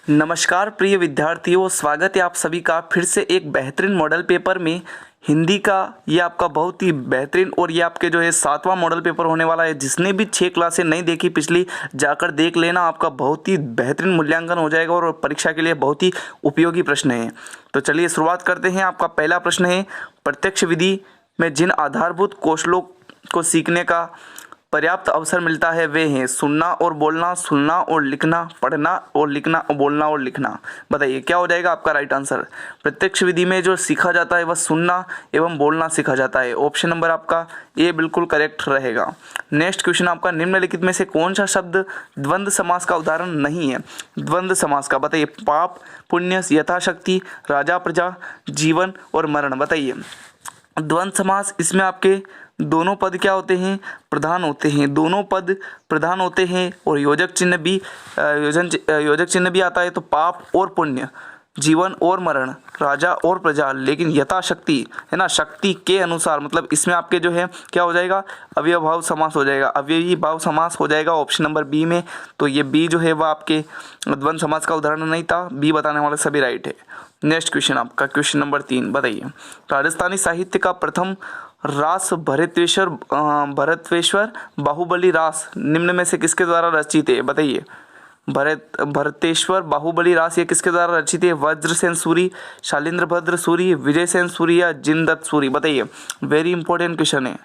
नमस्कार प्रिय विद्यार्थियों, स्वागत है आप सभी का फिर से एक बेहतरीन मॉडल पेपर में। हिंदी का ये आपका बहुत ही बेहतरीन और ये आपके जो है 7वां मॉडल पेपर होने वाला है। जिसने भी 6 क्लासें नहीं देखी पिछली, जाकर देख लेना, आपका बहुत ही बेहतरीन मूल्यांकन हो जाएगा और परीक्षा के लिए बहुत ही उपयोगी प्रश्न है। तो चलिए शुरुआत करते हैं। आपका पहला प्रश्न है, प्रत्यक्ष विधि में जिन आधारभूत कौशलों को सीखने का पर्याप्त अवसर मिलता है वे हैं सुनना और बोलना, सुनना और लिखना, पढ़ना और लिखना, बोलना और लिखना। बताइए क्या हो जाएगा आपका राइट आंसर। प्रत्यक्ष विधि में जो सीखा जाता है वह सुनना एवं बोलना सीखा जाता है। ऑप्शन नंबर आपका ए बिल्कुल करेक्ट रहेगा। नेक्स्ट क्वेश्चन आपका, निम्नलिखित में से कौन सा शब्द द्वंद्व समास का उदाहरण नहीं है? द्वंद्व समास का बताइए। पाप, पुण्य, यथाशक्ति, राजा, प्रजा, जीवन और मरण। बताइए द्वंद्व समास, इसमें आपके दोनों पद क्या होते हैं? प्रधान होते हैं। दोनों पद प्रधान होते हैं और योजक चिन्ह भी आता है। तो पाप और पुण्य, जीवन और मरण, राजा और प्रजा, लेकिन यथाशक्ति है ना, शक्ति के अनुसार, मतलब इसमें आपके जो है क्या हो जाएगा? अव्ययभाव समास हो जाएगा, अव्ययी भाव समास हो जाएगा ऑप्शन नंबर बी में। तो ये बी जो है वह आपके द्वंद्व समास का उदाहरण नहीं था। बी बताने वाले सभी राइट है। नेक्स्ट क्वेश्चन आपका क्वेश्चन नंबर 3, बताइए राजस्थानी साहित्य का प्रथम रास भरतेश्वर बाहुबली रास निम्न में से किसके द्वारा रचित है? बताइए भरतेश्वर बाहुबली रास ये किसके द्वारा रचित है? वज्रसेन सूरी, शालिंद्र भद्र सूरी, विजयसेन सूरी या जिनदत्त सूरी? बताइए, वेरी इंपॉर्टेंट क्वेश्चन है।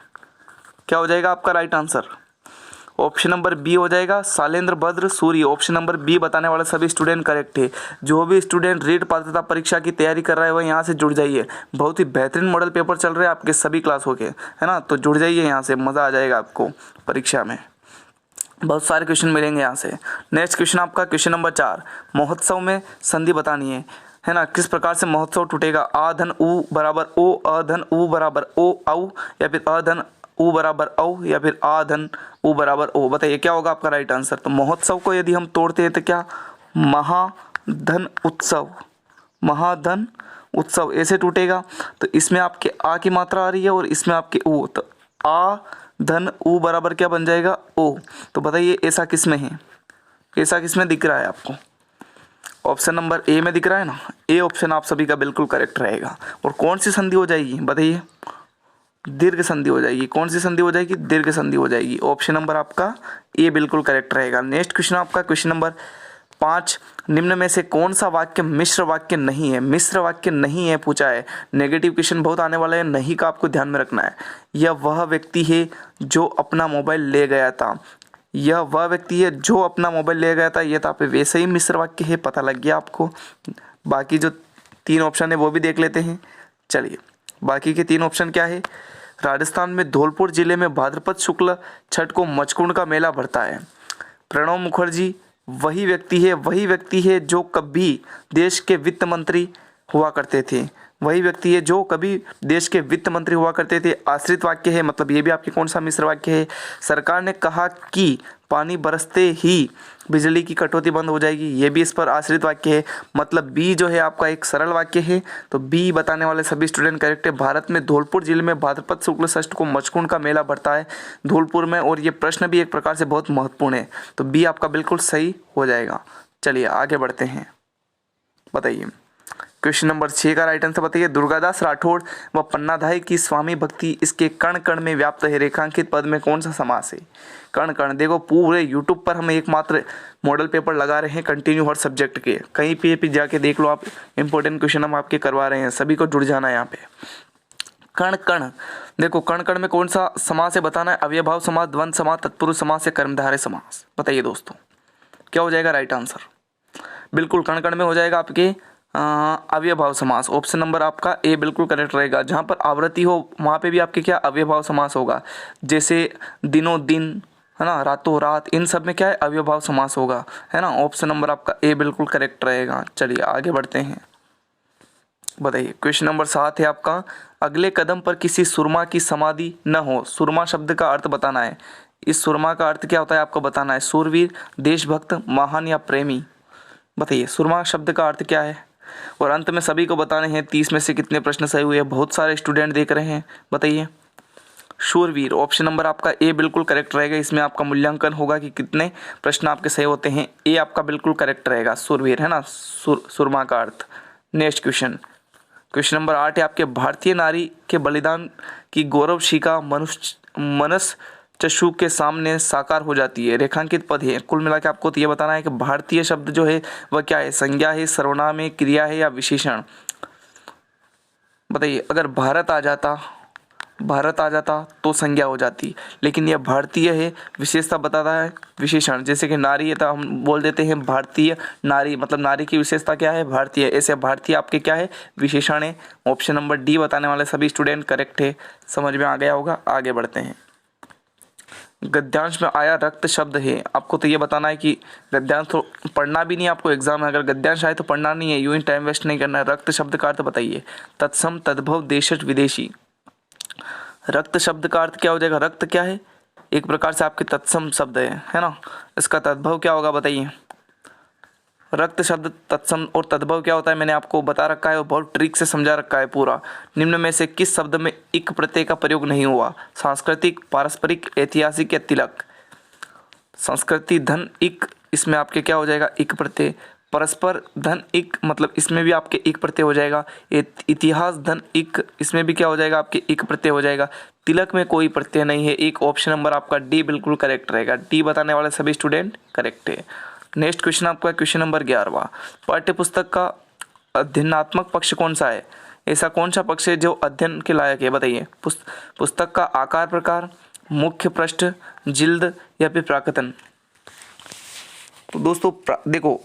क्या हो जाएगा आपका right answer? Option number B हो जाएगा, शालिंद्र भद्र सूरी। ऑप्शन नंबर बी बताने वाले सभी स्टूडेंट करेक्ट है। जो भी स्टूडेंट रीट पात्रता परीक्षा की तैयारी कर रहा है वह यहाँ से जुड़ जाइए। बहुत ही बेहतरीन मॉडल पेपर चल रहे हैं आपके सभी क्लासों के, है ना। तो जुड़ जाइए यहाँ से, मज़ा आ जाएगा आपको परीक्षा में। बहुत सारे क्वेश्चन मिलेंगे यहाँ से। नेक्स्ट क्वेश्चन आपका क्वेश्चन नंबर 4, महोत्सव में संधि बतानी है ना। किस प्रकार से महोत्सव टूटेगा? आ धन उ बराबर ओ, अ धन उ बराबर ओ औ, या फिर अ धन उ बराबर औ, या फिर आ धन उ बराबर ओ। बताइए क्या होगा आपका राइट आंसर। तो महोत्सव को यदि हम तोड़ते हैं तो क्या? महाधन उत्सव, महाधन उत्सव ऐसे टूटेगा। तो इसमें आपके आ की मात्रा आ रही है और इसमें आपके उ, तो आ धन उ बराबर क्या बन जाएगा? ओ। तो बताइए ऐसा किस में है? ऐसा किस में दिख रहा है आपको? ऑप्शन नंबर ए में दिख रहा है ना। ए ऑप्शन आप सभी का बिल्कुल करेक्ट रहेगा। और कौन सी संधि हो जाएगी? बताइए, दीर्घ संधि हो जाएगी। कौन सी संधि हो जाएगी? दीर्घ संधि हो जाएगी। ऑप्शन नंबर आपका ए बिल्कुल करेक्ट रहेगा। नेक्स्ट क्वेश्चन आपका क्वेश्चन नंबर 5, निम्न में से कौन सा वाक्य मिश्र वाक्य नहीं है? मिश्र वाक्य नहीं है पूछा है। नेगेटिव क्वेश्चन बहुत आने वाला है, नहीं का आपको ध्यान में रखना है। यह वह व्यक्ति है जो अपना मोबाइल ले गया था। यह वह व्यक्ति है जो अपना मोबाइल ले गया था, यह तो आप वैसे ही मिश्र वाक्य है, पता लग गया आपको। बाकी जो 3 ऑप्शन है वो भी देख लेते हैं। चलिए बाकी के 3 ऑप्शन क्या है? राजस्थान में धौलपुर जिले में भाद्रपद शुक्ल छठ को मचकुंड का मेला भरता है। प्रणब मुखर्जी वही व्यक्ति है जो कभी देश के वित्त मंत्री हुआ करते थे। वही व्यक्ति है जो कभी देश के वित्त मंत्री हुआ करते थे। आश्रित वाक्य है, मतलब ये भी आपके कौन सा मिश्र वाक्य है? सरकार ने कहा कि पानी बरसते ही बिजली की कटौती बंद हो जाएगी, ये भी इस पर आश्रित वाक्य है। मतलब बी जो है आपका एक सरल वाक्य है। तो बी बताने वाले सभी स्टूडेंट करेक्ट है। भारत में धौलपुर जिले में भाद्रपद शुक्ल षष्ठ को मचकुंड का मेला भरता है धौलपुर में, और ये प्रश्न भी एक प्रकार से बहुत महत्वपूर्ण है। तो बी आपका बिल्कुल सही हो जाएगा। चलिए आगे बढ़ते हैं। बताइए क्वेश्चन नंबर 6 का राइट आंसर बताइए। दुर्गादास राठौड़ व पन्नाधाय की स्वामी भक्ति इसके कण कण में व्याप्त है। रेखांकित पद में कौन सा समास है? कण कण, देखो पूरे यूट्यूब पर हम एकमात्र मॉडल पेपर लगा रहे हैं कंटिन्यू हर सब्जेक्ट के। कहीं पे जाके देख लो आप, इंपॉर्टेंट क्वेश्चन हम आपके करवा रहे हैं, सभी को जुड़ जाना है यहाँ पे। कण कण, देखो कण कण में कौन सा समास है बताना है। अव्ययभाव समास, द्वंद्व समास, तत्पुरुष समास या कर्मधारय समास? बताइए दोस्तों क्या हो जाएगा राइट आंसर? बिल्कुल कण कण में हो जाएगा आपके अव्ययभाव समास। ऑप्शन नंबर आपका ए बिल्कुल करेक्ट रहेगा। जहाँ पर आवृत्ति हो वहाँ पे भी आपके क्या अव्ययभाव समास होगा। जैसे दिनों दिन, है ना, रातों रात, इन सब में क्या है? अव्ययभाव समास होगा, है ना। ऑप्शन नंबर आपका ए बिल्कुल करेक्ट रहेगा। चलिए आगे बढ़ते हैं। बताइए क्वेश्चन नंबर 7 है आपका, अगले कदम पर किसी सुरमा की समाधि न हो। सुरमा शब्द का अर्थ बताना है। इस सुरमा का अर्थ क्या होता है आपको बताना है। सूरवीर, देशभक्त, महान या प्रेमी? बताइए सुरमा शब्द का अर्थ क्या है। और अंत में सभी को बताने हैं 30 में से कितने प्रश्न सही हुए। बहुत सारे स्टूडेंट देख रहे हैं, बताइए शूरवीर। ऑप्शन नंबर आपका ए बिल्कुल करेक्ट रहेगा। इसमें आपका मूल्यांकन होगा कि कितने प्रश्न आपके सही होते हैं। ए आपका बिल्कुल करेक्ट रहेगा, शूरवीर है ना, सुरमा का अर्थ। नेक्स्ट क्वेश्चन, क्वेश्चन नंबर 8 है आपके, भारतीय नारी के बलिदान की गौरव शिखा मनस चक्षु के सामने साकार हो जाती है। रेखांकित पद है। कुल मिला के आपको तो ये बताना है कि भारतीय शब्द जो है वह क्या है, संज्ञा है, सर्वनाम है, क्रिया है या विशेषण। बताइए, अगर भारत आ जाता तो संज्ञा हो जाती, लेकिन यह भारतीय है, विशेषता बताता है विशेषण। जैसे कि नारी है तो हम बोल देते हैं भारतीय नारी, मतलब नारी की विशेषता क्या है, भारतीय। ऐसे भारतीय आपके क्या है, विशेषण है। ऑप्शन नंबर डी बताने वाले सभी स्टूडेंट करेक्ट है। समझ में आ गया होगा। आगे बढ़ते हैं। गद्यांश में आया रक्त शब्द है। आपको तो ये बताना है कि गद्यांश तो पढ़ना भी नहीं आपको एग्जाम में, अगर गद्यांश आए तो पढ़ना नहीं है, यूं ही टाइम वेस्ट नहीं करना है। रक्त शब्द का अर्थ बताइए। तत्सम, तद्भव, देशज, विदेशी। रक्त शब्द का अर्थ क्या हो जाएगा, रक्त क्या है, एक प्रकार से आपके तत्सम शब्द है ना। इसका तद्भव क्या होगा बताइए। रक्त शब्द तत्सम और तद्भव क्या होता है मैंने आपको बता रखा है और बहुत ट्रिक से समझा रखा है पूरा। निम्न में से किस शब्द में इक प्रत्यय का प्रयोग नहीं हुआ, सांस्कृतिक, पारस्परिक, ऐतिहासिक या तिलक। संस्कृति धन इक, इसमें आपके क्या हो जाएगा, इक प्रत्यय। परस्पर धन इक, मतलब इसमें भी आपके इक प्रत्यय हो जाएगा। इतिहास धन इक, इसमें भी क्या हो जाएगा, आपके इक प्रत्यय हो जाएगा। तिलक में कोई प्रत्यय नहीं है। एक ऑप्शन नंबर आपका डी बिल्कुल करेक्ट रहेगा। डी बताने वाले सभी स्टूडेंट करेक्ट है। नेक्स्ट क्वेश्चन आपका क्वेश्चन नंबर 11वां, पाठ्य पुस्तक का अध्ययनात्मक पक्ष कौन सा है। ऐसा कौन सा पक्ष है जो अध्ययन के लायक है बताइए। पुस्तक का आकार प्रकार, मुख्य पृष्ठ, जिल्द या फिर प्राकतन। तो दोस्तों देखो,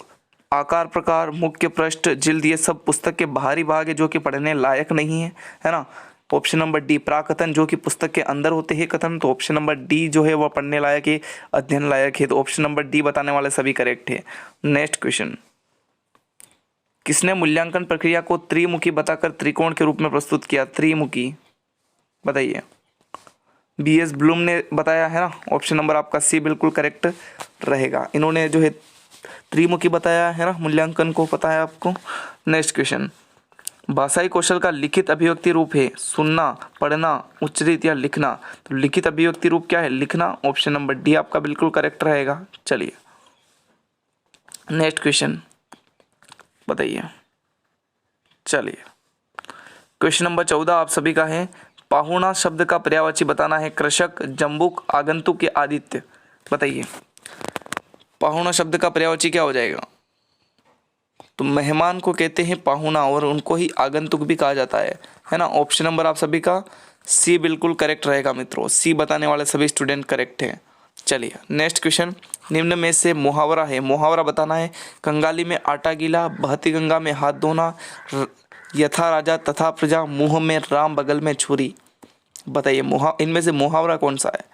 आकार प्रकार, मुख्य पृष्ठ, जिल्द ये सब पुस्तक के बाहरी भाग है जो कि पढ़ने लायक नहीं है ना। ऑप्शन नंबर डी प्राकथन, जो कि पुस्तक के अंदर होते हैं कथन, तो ऑप्शन नंबर डी जो है वह पढ़ने लायक है, अध्ययन लायक है। तो ऑप्शन नंबर डी बताने वाले सभी करेक्ट है। नेक्स्ट क्वेश्चन, किसने मूल्यांकन प्रक्रिया को त्रिमुखी बताकर त्रिकोण के रूप में प्रस्तुत किया। त्रिमुखी बताइए। बीएस ब्लूम ने बताया है ना। ऑप्शन नंबर आपका सी बिल्कुल करेक्ट रहेगा। इन्होंने जो है त्रिमुखी बताया है ना, मूल्यांकन को पता है आपको। नेक्स्ट क्वेश्चन, भाषाई कौशल का लिखित अभिव्यक्ति रूप है सुनना, पढ़ना, उच्चरित या लिखना। तो लिखित अभिव्यक्ति रूप क्या है, लिखना। ऑप्शन नंबर डी आपका बिल्कुल करेक्ट रहेगा। चलिए नेक्स्ट क्वेश्चन बताइए। चलिए क्वेश्चन नंबर 14 आप सभी का है। पाहुणा शब्द का पर्यायवाची बताना है। कृषक, जम्बुक, आगंतुक या आदित्य। बताइए पाहुणा शब्द का पर्यायवाची क्या हो जाएगा। तो मेहमान को कहते हैं पाहुणा और उनको ही आगंतुक भी कहा जाता है ना। ऑप्शन नंबर आप सभी का सी बिल्कुल करेक्ट रहेगा मित्रों। सी बताने वाले सभी स्टूडेंट करेक्ट हैं। चलिए नेक्स्ट क्वेश्चन, निम्न में से मुहावरा है। मुहावरा बताना है। कंगाली में आटा गीला, बहती गंगा में हाथ धोना, यथा राजा तथा प्रजा, मुंह में राम बगल में छुरी। बताइए इनमें से मुहावरा कौन सा है।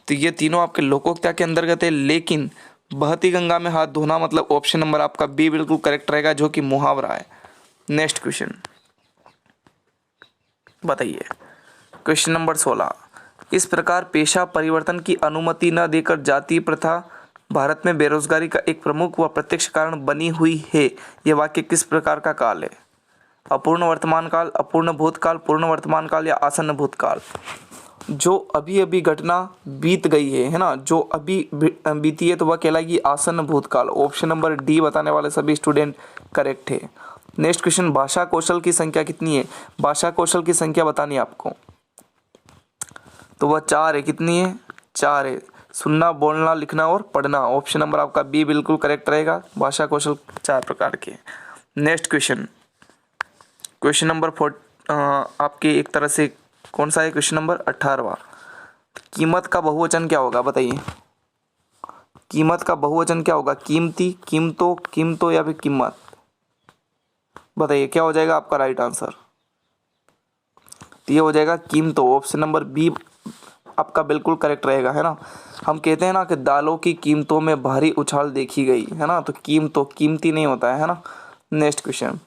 तो ये तीनों आपके लोकोक्ता के अंतर्गत है, लेकिन बहती गंगा में हाथ धोना मतलब ऑप्शन नंबर आपका बी बिल्कुल करेक्ट रहेगा, जो कि मुहावरा है। नेक्स्ट क्वेश्चन बताइए क्वेश्चन नंबर 16, इस प्रकार पेशा परिवर्तन की अनुमति न देकर जाति प्रथा भारत में बेरोजगारी का एक प्रमुख व प्रत्यक्ष कारण बनी हुई है। यह वाक्य किस प्रकार का काल है। अपूर्ण वर्तमान काल, अपूर्ण भूतकाल, पूर्ण वर्तमान काल या आसन्न भूतकाल। जो अभी अभी घटना बीत गई है ना, जो अभी बीती है तो वह कहलाएगी आसन्न भूतकाल। ऑप्शन नंबर डी बताने वाले सभी स्टूडेंट करेक्ट है। नेक्स्ट क्वेश्चन, भाषा कौशल की संख्या कितनी है। भाषा कौशल की संख्या बतानी है आपको, तो वह 4 है। कितनी है, 4 है। सुनना, बोलना, लिखना और पढ़ना। ऑप्शन नंबर आपका बी बिल्कुल करेक्ट रहेगा। भाषा कौशल 4 प्रकार के। नेक्स्ट क्वेश्चन, क्वेश्चन नंबर 4 आपके एक तरह से कौन सा है, क्वेश्चन नंबर 18वां। कीमत का बहुवचन क्या होगा बताइए। कीमत का बहुवचन क्या होगा। कीमती, कीमतों, कीमतों या फिर कीमत। बताइए क्या हो जाएगा आपका राइट आंसर। तो ये हो जाएगा कीमतों। ऑप्शन नंबर बी आपका बिल्कुल करेक्ट रहेगा, है ना। हम कहते हैं ना कि दालों की कीमतों में भारी उछाल देखी गई, है ना। तो कीमतों, कीमती नहीं होता है ना। नेक्स्ट क्वेश्चन,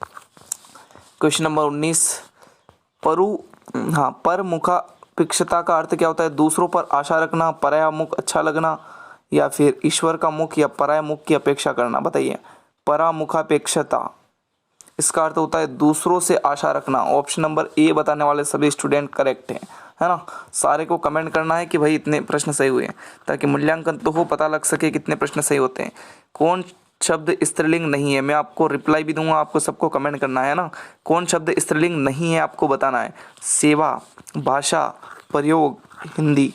क्वेश्चन नंबर 19, परमुखापेक्षता का अर्थ क्या होता है। दूसरों पर आशा रखना, परायामुख अच्छा लगना या फिर ईश्वर का मुख या परायामुख की अपेक्षा करना। बताइए परामुखापेक्षता, इसका अर्थ होता है दूसरों से आशा रखना। ऑप्शन नंबर ए बताने वाले सभी स्टूडेंट करेक्ट हैं, है ना। सारे को कमेंट करना है कि भाई इतने प्रश्न सही हुए हैं, ताकि मूल्यांकन तो हो, पता लग सके कितने प्रश्न सही होते हैं। कौन शब्द स्त्रीलिंग नहीं है, मैं आपको रिप्लाई भी दूंगा, आपको सबको कमेंट करना है ना। कौन शब्द स्त्रीलिंग नहीं है आपको बताना है। सेवा, भाषा, प्रयोग, हिंदी।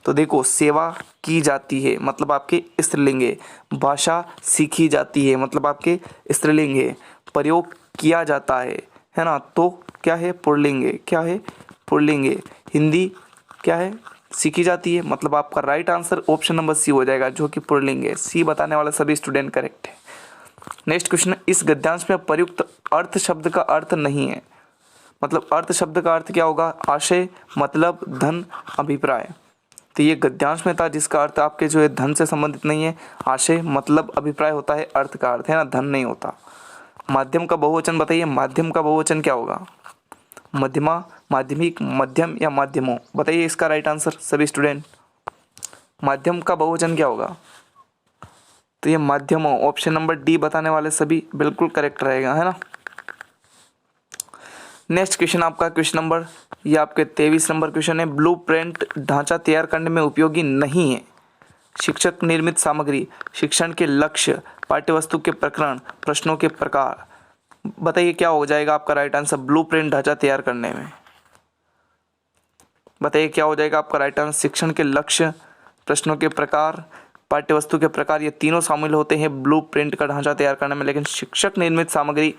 तो देखो, सेवा की जाती है मतलब आपके स्त्रीलिंग है, भाषा सीखी जाती है मतलब आपके स्त्रीलिंग है, प्रयोग किया जाता है ना, तो क्या है, पुल्लिंग है। क्या है, पुल्लिंग है। हिंदी क्या है, सीखी जाती है, मतलब आपका right answer option number C हो जाएगा, जो कि पुल्लिंग है। सी बताने वाले सभी स्टूडेंट करेक्ट है। नेक्स्ट क्वेश्चन, इस गद्यांश में प्रयुक्त अर्थ शब्द का अर्थ नहीं है, मतलब अर्थ शब्द का अर्थ क्या होगा, आशय, मतलब, धन, अभिप्राय। तो ये गद्यांश में था जिसका अर्थ आपके जो है धन से संबंधित नहीं है, आशय, मतलब, अभिप्राय होता है अर्थ का अर्थ, है ना, धन नहीं होता। माध्यम का बहुवचन बताइए, माध्यम का बहुवचन क्या होगा, मध्यमा, माध्यमिक, मध्यम या माध्यमों। बताइए इसका राइट आंसर सभी स्टूडेंट। माध्यम का बहुवचन क्या होगा, तो ये माध्यमों, ऑप्शन नंबर डी बताने वाले सभी बिल्कुल करेक्ट रहेगा, है ना। नेक्स्ट क्वेश्चन आपका क्वेश्चन नंबर, ये आपके 23 नंबर क्वेश्चन है। ब्लूप्रिंट ढांचा तैयार करने में उपयोगी नहीं है। शिक्षक निर्मित सामग्री, शिक्षण के लक्ष्य, पाठ्यवस्तु के प्रकरण, प्रश्नों के प्रकार। बताइए क्या हो जाएगा आपका राइट आंसर ब्लूप्रिंट ढांचा तैयार करने में। बताइए क्या हो जाएगा आपका राइट आंसर। शिक्षण के लक्ष्य, प्रश्नों के प्रकार, पाठ्यवस्तु के प्रकार, ये तीनों शामिल होते हैं ब्लूप्रिंट का ढांचा तैयार करने में, लेकिन शिक्षक निर्मित सामग्री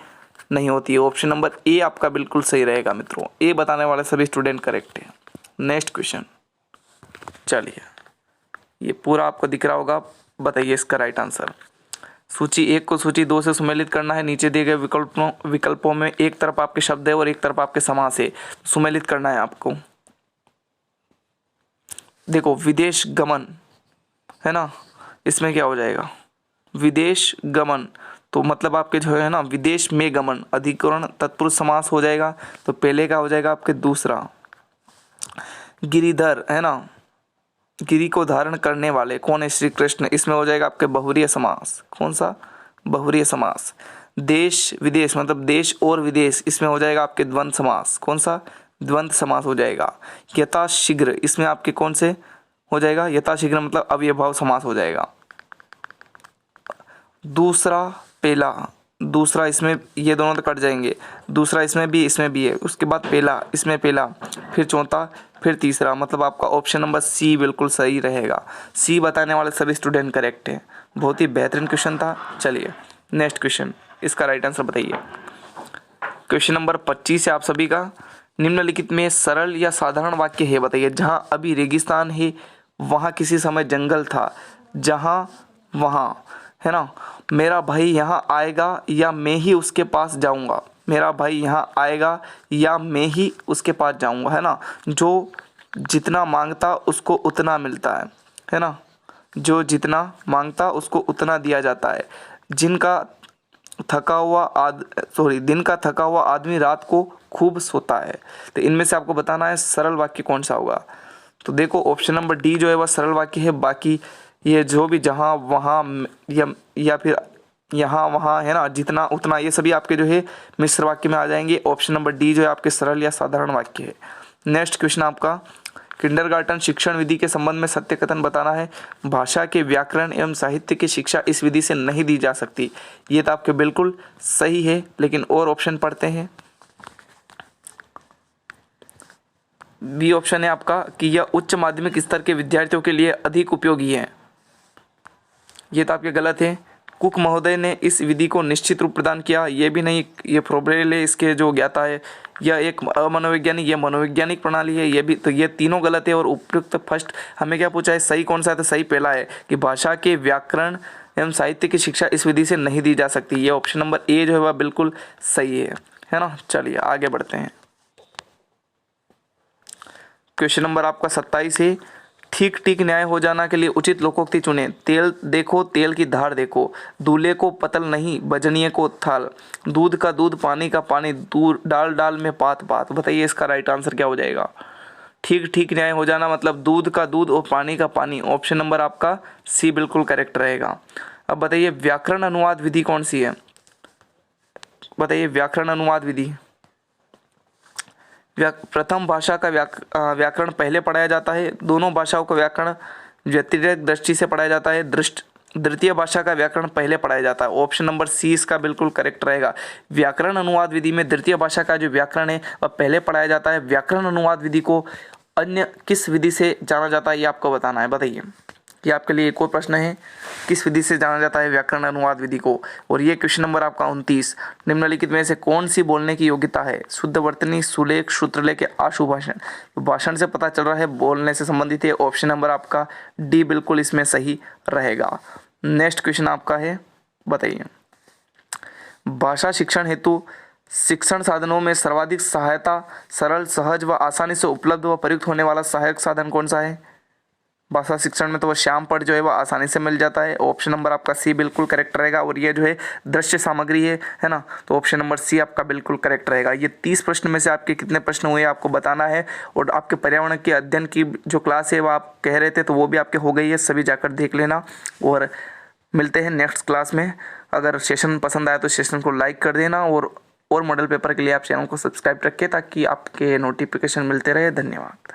नहीं होती है। ऑप्शन नंबर ए आपका बिल्कुल सही रहेगा मित्रों, ए बताने वाले सभी स्टूडेंट करेक्ट है। नेक्स्ट क्वेश्चन, चलिए ये पूरा आपको दिख रहा होगा, बताइए इसका राइट आंसर। सूची 1 को सूची 2 से सुमेलित करना है। नीचे दिए गए विकल्पों में एक तरफ आपके शब्द है और एक तरफ आपके समास है, सुमेलित करना है आपको। देखो, विदेश गमन है ना, इसमें क्या हो जाएगा, विदेश गमन, तो मतलब आपके जो है ना विदेश में गमन, अधिकरण तत्पुरुष समास हो जाएगा, तो पहले का हो जाएगा आपके दूसरा। गिरिधर है ना, गिरी को धारण करने वाले कौन है, श्री कृष्ण, इसमें हो जाएगा आपके बहुव्रीहि समास। कौन सा, बहुव्रीहि समास। देश विदेश मतलब देश और विदेश, इसमें हो जाएगा आपके द्वंद्व समास। कौन सा, द्वंद्व समास हो जाएगा। यथाशीघ्र, इसमें आपके कौन से हो जाएगा, यथाशीघ्र मतलब अव्ययभाव समास हो जाएगा। दूसरा, पहला, दूसरा, इसमें ये दोनों तो कट जाएंगे, दूसरा इसमें भी है, उसके बाद पहला, इसमें पहला, फिर चौथा, फिर तीसरा, मतलब आपका ऑप्शन नंबर सी बिल्कुल सही रहेगा। सी बताने वाले सभी स्टूडेंट करेक्ट हैं। बहुत ही बेहतरीन क्वेश्चन था। चलिए नेक्स्ट क्वेश्चन, इसका राइट आंसर बताइए। क्वेश्चन नंबर 25 है आप सभी का। निम्नलिखित में सरल या साधारण वाक्य है, बताइए। जहाँ अभी रेगिस्तान है वहाँ किसी समय जंगल था, जहाँ वहाँ, है ना। मेरा भाई यहाँ आएगा या मैं ही उसके पास जाऊँगा, मेरा भाई यहाँ आएगा या मैं ही उसके पास जाऊँगा, है ना। जो जितना मांगता उसको उतना मिलता है ना। जो जितना मांगता उसको उतना दिया जाता है। दिन का थका हुआ आदमी रात को खूब सोता है। तो इनमें से आपको बताना है सरल वाक्य कौन सा होगा। तो देखो ऑप्शन नंबर डी जो है वह सरल वाक्य है। बाकी ये जो भी जहाँ वहाँ या फिर यहाँ वहाँ, है ना, जितना उतना, ये सभी आपके जो है मिश्र वाक्य में आ जाएंगे। ऑप्शन नंबर डी जो है आपके सरल या साधारण वाक्य है। नेक्स्ट क्वेश्चन आपका, किंडरगार्टन शिक्षण विधि के संबंध में सत्य कथन बताना है। भाषा के व्याकरण एवं साहित्य की शिक्षा इस विधि से नहीं दी जा सकती। ये तो आपके बिल्कुल सही है, लेकिन और ऑप्शन पढ़ते हैं। बी ऑप्शन है आपका कि यह उच्च माध्यमिक स्तर के विद्यार्थियों के लिए अधिक उपयोगी है। ये तो आपके गलत है। कुक महोदय ने इस विधि को निश्चित रूप प्रदान किया, ये भी नहीं। ये फ्रोबेल इसके जो ज्ञाता है, यह एक अमनोवैज्ञानिक, यह मनोवैज्ञानिक प्रणाली है, ये भी। तो ये तीनों गलत है। और उपयुक्त फर्स्ट हमें क्या पूछा है, सही कौन सा है, तो सही पहला है कि भाषा के व्याकरण एवं साहित्य की शिक्षा इस विधि से नहीं दी जा सकती। ये ऑप्शन नंबर ए जो है वह बिल्कुल सही है ना। चलिए आगे बढ़ते हैं। क्वेश्चन नंबर आपका 27 है। ठीक ठीक न्याय हो जाना के लिए उचित लोकोक्ति चुने। तेल देखो तेल की धार देखो, दूल्हे को पतल नहीं बजनिए को थाल, दूध का दूध पानी का पानी, दूर डाल डाल में पात पात। बताइए इसका राइट आंसर क्या हो जाएगा। ठीक ठीक न्याय हो जाना मतलब दूध का दूध और पानी का पानी। ऑप्शन नंबर आपका सी बिल्कुल करेक्ट रहेगा। अब बताइए व्याकरण अनुवाद विधि कौन सी है। बताइए व्याकरण अनुवाद विधि, प्रथम भाषा का व्याकरण पहले पढ़ाया जाता है, दोनों भाषाओं का व्याकरण व्यतिरेक दृष्टि से पढ़ाया जाता है, द्वितीय भाषा का व्याकरण पहले पढ़ाया जाता है। ऑप्शन नंबर सी इसका बिल्कुल करेक्ट रहेगा। व्याकरण अनुवाद विधि में द्वितीय भाषा का जो व्याकरण है वह पहले पढ़ाया जाता है। व्याकरण अनुवाद विधि को अन्य किस विधि से जाना जाता है ये आपको बताना है, बताइए। ये आपके लिए एक और प्रश्न है, किस विधि से जाना जाता है व्याकरण अनुवाद विधि को। और ये क्वेश्चन नंबर आपका 29, निम्नलिखित में से कौन सी बोलने की योग्यता है? शुद्ध वर्तनी, सुलेख, सूत्रलेख या आशु भाषण। तो भाषण से पता चल रहा है बोलने से संबंधित है। ऑप्शन नंबर आपका डी बिल्कुल इसमें सही रहेगा। नेक्स्ट क्वेश्चन आपका है, बताइए। भाषा शिक्षण हेतु शिक्षण साधनों में सर्वाधिक सहायता, सरल, सहज व आसानी से उपलब्ध व प्रयुक्त होने वाला सहायक साधन कौन सा है? भाषा शिक्षण में तो वह श्याम पढ़ जो है वह आसानी से मिल जाता है। ऑप्शन नंबर आपका सी बिल्कुल करेक्ट रहेगा। और ये जो है दृश्य सामग्री है ना, तो ऑप्शन नंबर सी आपका बिल्कुल करेक्ट रहेगा। ये 30 प्रश्न में से आपके कितने प्रश्न हुए आपको बताना है। और आपके पर्यावरण के अध्ययन की जो क्लास है वो आप कह रहे थे तो वो भी आपके हो गई है, सभी जाकर देख लेना। और मिलते हैं नेक्स्ट क्लास में। अगर सेशन पसंद आया तो सेशन को लाइक कर देना और मॉडल पेपर के लिए आप चैनल को सब्सक्राइब रखें ताकि आपके नोटिफिकेशन मिलते रहे। धन्यवाद।